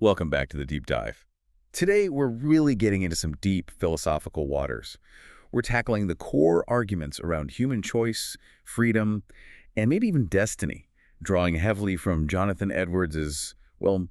Welcome back to the Deep Dive. Today, we're really getting into some deep philosophical waters. We're tackling the core arguments around human choice, freedom, and maybe even destiny, drawing heavily from Jonathan Edwards'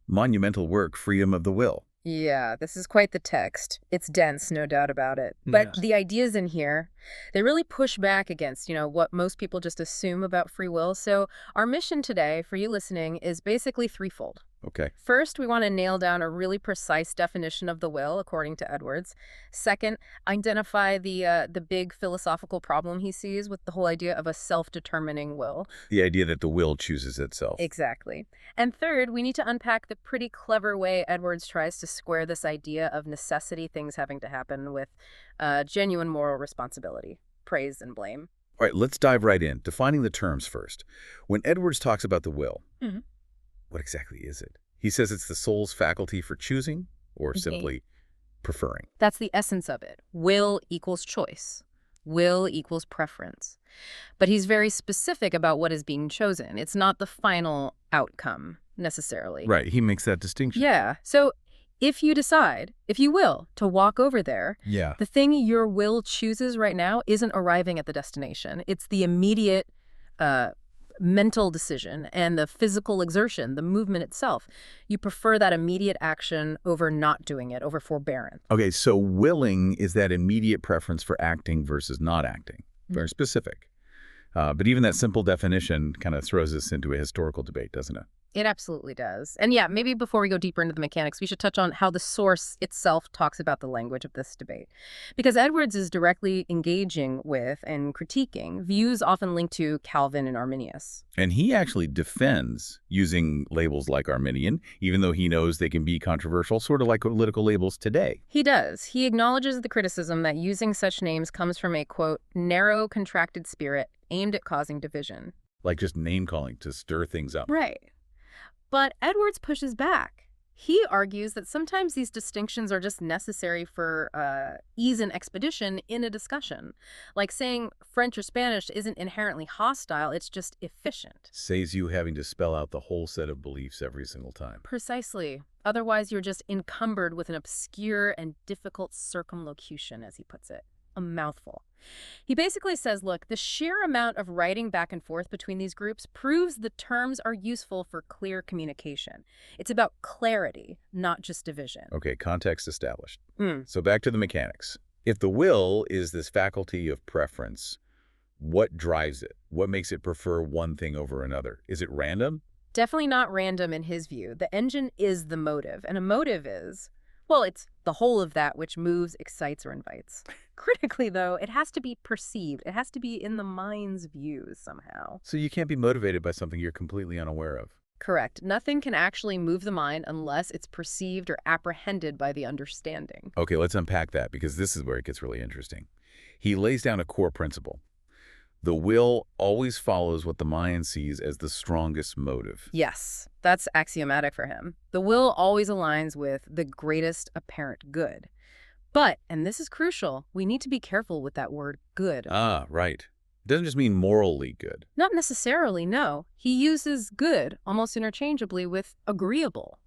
monumental work, Freedom of the Will. Yeah, this is quite the text. It's dense, no doubt about it. But Yes. the ideas in here, they really push back against, what most people just assume about free will. So our mission today for you listening is basically threefold. Okay. First, we want to nail down a really precise definition of the will, according to Edwards. Second, identify the big philosophical problem he sees with the whole idea of a self-determining will. The idea that the will chooses itself. Exactly. And third, we need to unpack the pretty clever way Edwards tries to square this idea of necessity, things having to happen, with genuine moral responsibility, praise and blame. All right, let's dive right in, defining the terms first. When Edwards talks about the will, Mhm. what exactly is it? He says it's the soul's faculty for choosing or Okay. simply preferring. That's the essence of it. Will equals choice. Will equals preference. But he's very specific about what is being chosen. It's not the final outcome, necessarily. Right, he makes that distinction. Yeah. So if you decide, if you will, to walk over there, Yeah. the thing your will chooses right now isn't arriving at the destination. It's the immediate mental decision and the physical exertion, the movement itself. You prefer that immediate action over not doing it, over forbearance. Okay, so willing is that immediate preference for acting versus not acting. Very specific. But even that simple definition kind of throws us into a historical debate, doesn't it? It absolutely does. And yeah, maybe before we go deeper into the mechanics, we should touch on how the source itself talks about the language of this debate. Because Edwards is directly engaging with and critiquing views often linked to Calvin and Arminius. And he actually defends using labels like Arminian, even though he knows they can be controversial, sort of like political labels today. He does. He acknowledges the criticism that using such names comes from a, quote, narrow, contracted spirit aimed at causing division. Like just name-calling to stir things up. Right. But Edwards pushes back. He argues that sometimes these distinctions are just necessary for ease and expedition in a discussion. Like saying French or Spanish isn't inherently hostile, it's just efficient. Saves you having to spell out the whole set of beliefs every single time. Precisely. Otherwise, you're just encumbered with an obscure and difficult circumlocution, as he puts it. A mouthful. He basically says, look, the sheer amount of writing back and forth between these groups proves the terms are useful for clear communication. It's about clarity, not just division. Okay, context established. So back to the mechanics. If the will is this faculty of preference, what drives it? What makes it prefer one thing over another? Is it random? Definitely not random in his view. The engine is the motive, and a motive is, well, it's the whole of that which moves, excites, or invites. Critically, though, it has to be perceived. It has to be in the mind's views somehow. So you can't be motivated by something you're completely unaware of. Correct. Nothing can actually move the mind unless it's perceived or apprehended by the understanding. Okay, let's unpack that because this is where it gets really interesting. He lays down a core principle. The will always follows what the mind sees as the strongest motive. Yes, that's axiomatic for him. The will always aligns with the greatest apparent good. But, and this is crucial, we need to be careful with that word good. Ah, right. It doesn't just mean morally good. Not necessarily, no. He uses good almost interchangeably with agreeable.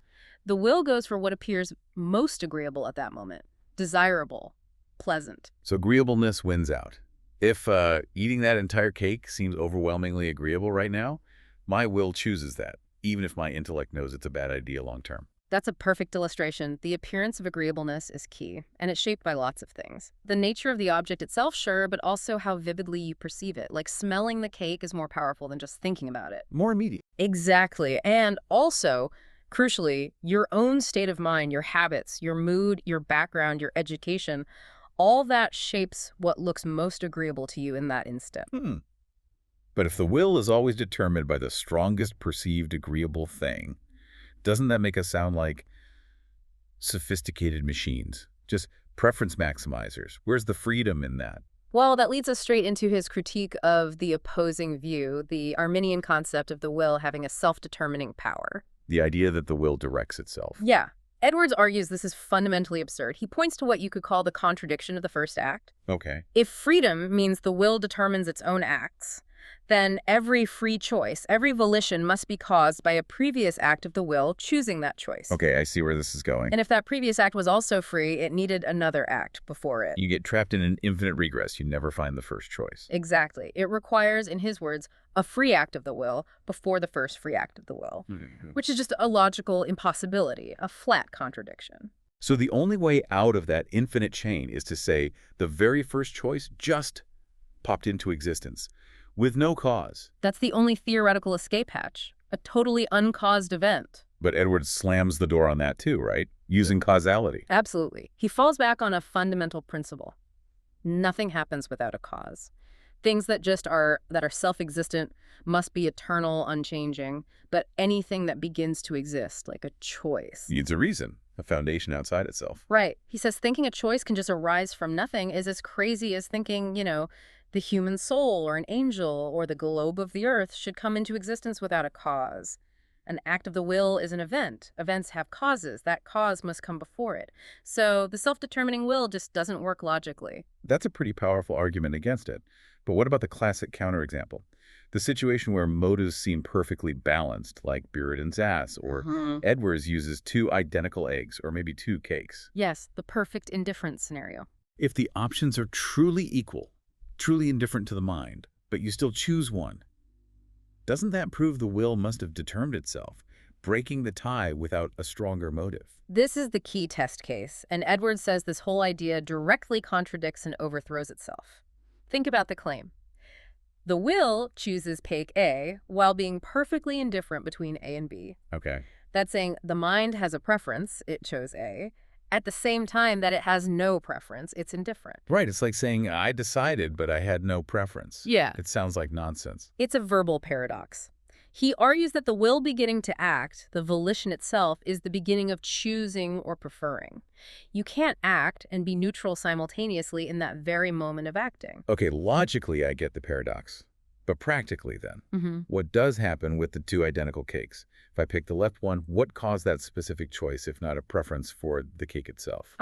The will goes for what appears most agreeable at that moment. Desirable. Pleasant. So agreeableness wins out. If eating that entire cake seems overwhelmingly agreeable right now, my will chooses that, even if my intellect knows it's a bad idea long term. That's a perfect illustration. The appearance of agreeableness is key, and it's shaped by lots of things. The nature of the object itself, sure, but also how vividly you perceive it. Like smelling the cake is more powerful than just thinking about it. More immediate. Exactly. And also, crucially, your own state of mind, your habits, your mood, your background, your education, all that shapes what looks most agreeable to you in that instant. But if the will is always determined by the strongest perceived agreeable thing, doesn't that make us sound like sophisticated machines? Just preference maximizers. Where's the freedom in that? Well, that leads us straight into his critique of the opposing view, the Arminian concept of the will having a self-determining power. The idea that the will directs itself. Yeah. Edwards argues this is fundamentally absurd. He points to what you could call the contradiction of the first act. Okay. If freedom means the will determines its own acts, then every free choice, every volition must be caused by a previous act of the will choosing that choice. Okay, I see where this is going. And if that previous act was also free, it needed another act before it. You get trapped in an infinite regress. You never find the first choice. Exactly. It requires, in his words, a free act of the will before the first free act of the will, which is just a logical impossibility, a flat contradiction. So the only way out of that infinite chain is to say the very first choice just popped into existence with no cause. That's the only theoretical escape hatch, a totally uncaused event. But Edwards slams the door on that too, right? Using causality. Absolutely. He falls back on a fundamental principle. Nothing happens without a cause. Things that are self-existent must be eternal, unchanging, but anything that begins to exist, like a choice. Needs a reason, a foundation outside itself. Right. He says thinking a choice can just arise from nothing is as crazy as thinking, the human soul or an angel or the globe of the earth should come into existence without a cause. An act of the will is an event. Events have causes. That cause must come before it. So the self-determining will just doesn't work logically. That's a pretty powerful argument against it. But what about the classic counterexample? The situation where motives seem perfectly balanced, like Buridan's ass, or Edwards uses two identical eggs, or maybe two cakes. Yes, the perfect indifference scenario. If the options are truly equal, truly indifferent to the mind, but you still choose one, doesn't that prove the will must have determined itself, breaking the tie without a stronger motive? This is the key test case, and Edwards says this whole idea directly contradicts and overthrows itself. Think about the claim. The will chooses cake A while being perfectly indifferent between A and B. Okay. That's saying the mind has a preference, it chose A, at the same time that it has no preference, it's indifferent. Right, it's like saying, I decided, but I had no preference. Yeah. It sounds like nonsense. It's a verbal paradox. He argues that the will beginning to act, the volition itself, is the beginning of choosing or preferring. You can't act and be neutral simultaneously in that very moment of acting. Okay, logically I get the paradox. But practically then, what does happen with the two identical cakes? If I pick the left one, what caused that specific choice, if not a preference for the cake itself?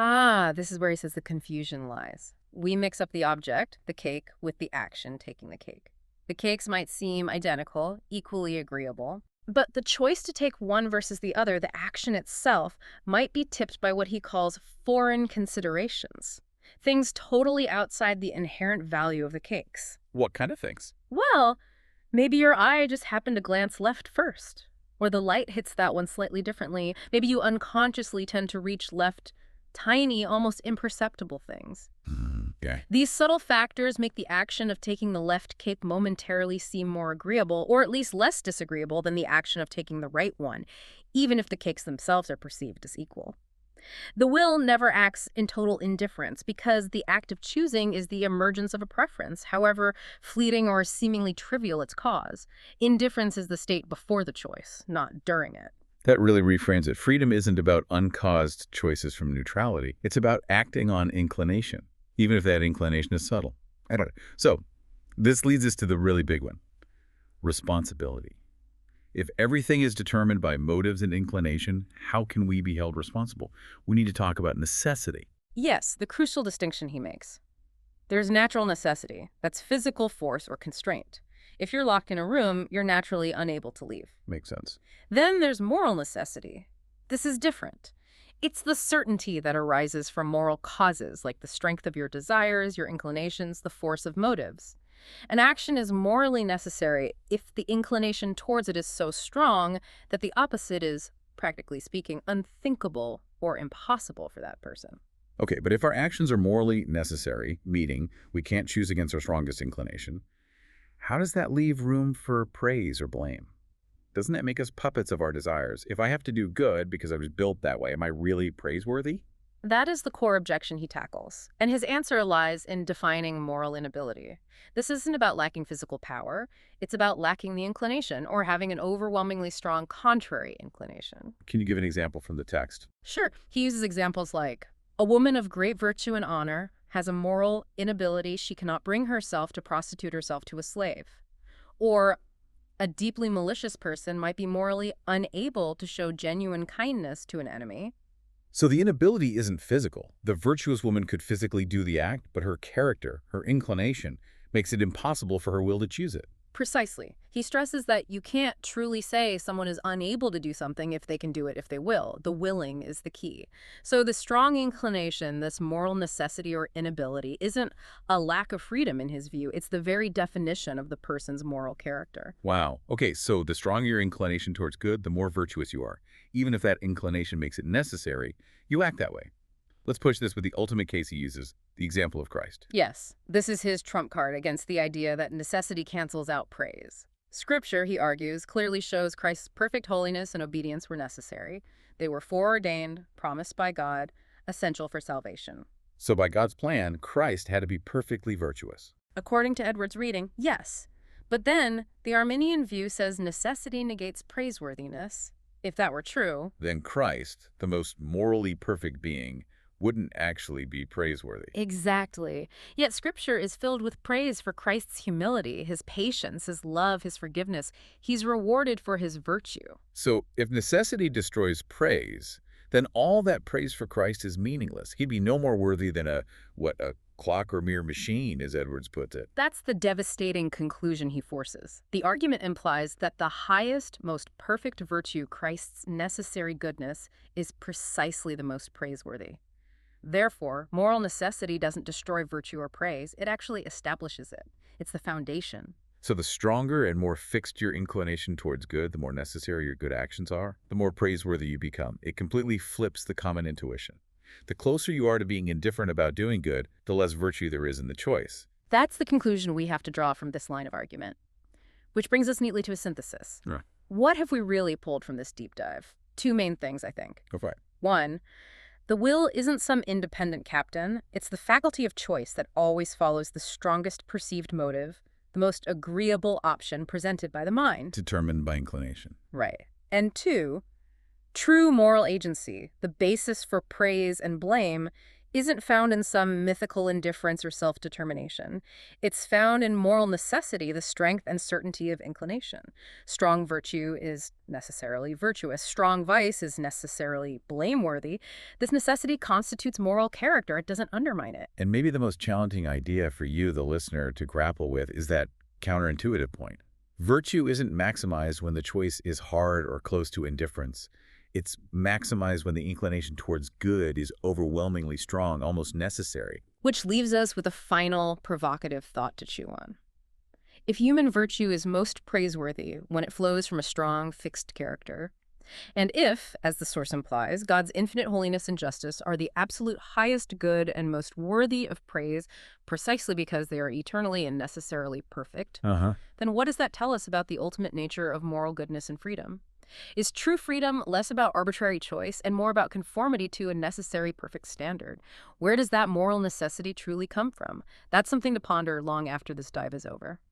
This is where he says the confusion lies. We mix up the object, the cake, with the action, taking the cake. The cakes might seem identical, equally agreeable, but the choice to take one versus the other, the action itself, might be tipped by what he calls foreign considerations. Things totally outside the inherent value of the cakes. What kind of things? Well, maybe your eye just happened to glance left first, or the light hits that one slightly differently. Maybe you unconsciously tend to reach left, tiny, almost imperceptible things. Okay. These subtle factors make the action of taking the left cake momentarily seem more agreeable, or at least less disagreeable than the action of taking the right one, even if the cakes themselves are perceived as equal. The will never acts in total indifference because the act of choosing is the emergence of a preference, however fleeting or seemingly trivial its cause. Indifference is the state before the choice, not during it. That really reframes it. Freedom isn't about uncaused choices from neutrality. It's about acting on inclination, even if that inclination is subtle. So this leads us to the really big one, responsibility. If everything is determined by motives and inclination, how can we be held responsible? We need to talk about necessity. Yes, the crucial distinction he makes. There's natural necessity. That's physical force or constraint. If you're locked in a room, you're naturally unable to leave. Makes sense. Then there's moral necessity. This is different. It's the certainty that arises from moral causes, like the strength of your desires, your inclinations, the force of motives. An action is morally necessary if the inclination towards it is so strong that the opposite is, practically speaking, unthinkable or impossible for that person. Okay, but if our actions are morally necessary, meaning we can't choose against our strongest inclination, how does that leave room for praise or blame? Doesn't that make us puppets of our desires? If I have to do good because I was built that way, am I really praiseworthy? That is the core objection he tackles, and his answer lies in defining moral inability. This isn't about lacking physical power, it's about lacking the inclination or having an overwhelmingly strong contrary inclination. Can you give an example from the text? Sure, he uses examples like, a woman of great virtue and honor has a moral inability she cannot bring herself to prostitute herself to a slave. Or, a deeply malicious person might be morally unable to show genuine kindness to an enemy. So the inability isn't physical. The virtuous woman could physically do the act, but her character, her inclination, makes it impossible for her will to choose it. Precisely. He stresses that you can't truly say someone is unable to do something if they can do it if they will. The willing is the key. So the strong inclination, this moral necessity or inability, isn't a lack of freedom in his view. It's the very definition of the person's moral character. Wow. Okay, so the stronger your inclination towards good, the more virtuous you are. Even if that inclination makes it necessary, you act that way. Let's push this with the ultimate case he uses, the example of Christ. Yes, this is his trump card against the idea that necessity cancels out praise. Scripture, he argues, clearly shows Christ's perfect holiness and obedience were necessary. They were foreordained, promised by God, essential for salvation. So by God's plan, Christ had to be perfectly virtuous. According to Edwards' reading, yes. But then, the Arminian view says necessity negates praiseworthiness. If that were true, Then Christ, the most morally perfect being, wouldn't actually be praiseworthy. exactly. Yet Scripture is filled with praise for Christ's humility, his patience, his love, his forgiveness. He's rewarded for his virtue. So if necessity destroys praise, then all that praise for Christ is meaningless. He'd be no more worthy than a clock or mere machine, as Edwards puts it. That's the devastating conclusion he forces. The argument implies that the highest, most perfect virtue, Christ's necessary goodness, is precisely the most praiseworthy. Therefore, moral necessity doesn't destroy virtue or praise, it actually establishes it. It's the foundation. So the stronger and more fixed your inclination towards good, the more necessary your good actions are, the more praiseworthy you become. It completely flips the common intuition. The closer you are to being indifferent about doing good, the less virtue there is in the choice. That's the conclusion we have to draw from this line of argument. Which brings us neatly to a synthesis. Right. What have we really pulled from this deep dive? Two main things, I think. Go for it. One, the will isn't some independent captain. It's the faculty of choice that always follows the strongest perceived motive, the most agreeable option presented by the mind. Determined by inclination. Right. And two, true moral agency, the basis for praise and blame, isn't found in some mythical indifference or self-determination. It's found in moral necessity, the strength and certainty of inclination. Strong virtue is necessarily virtuous. Strong vice is necessarily blameworthy. This necessity constitutes moral character. It doesn't undermine it. And maybe the most challenging idea for you, the listener, to grapple with is that counterintuitive point. Virtue isn't maximized when the choice is hard or close to indifference. It's maximized when the inclination towards good is overwhelmingly strong, almost necessary. Which leaves us with a final provocative thought to chew on. If human virtue is most praiseworthy when it flows from a strong, fixed character, and if, as the source implies, God's infinite holiness and justice are the absolute highest good and most worthy of praise precisely because they are eternally and necessarily perfect, then what does that tell us about the ultimate nature of moral goodness and freedom? Is true freedom less about arbitrary choice and more about conformity to a necessary perfect standard? Where does that moral necessity truly come from? That's something to ponder long after this dive is over.